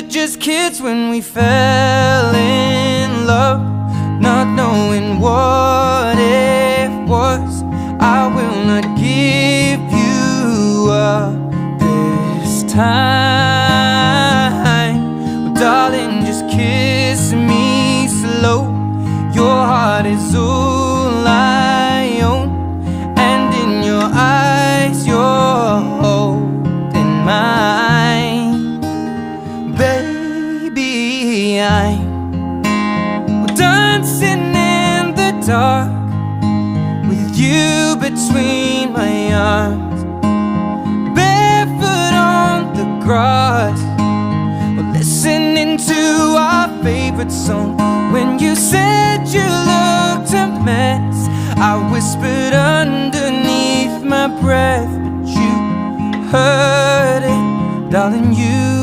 were just kids when we fell in love, not knowing what it was. I will not give you up this time. Oh, darling, just kiss me slow. Your heart is all I own, and in your eyes you're holding mine. Baby, I'm dancing in the dark with you between my arms, barefoot on the grass, we're listening to our favorite song. When you said you looked a mess, I whispered underneath my breath, but you heard it, darling, you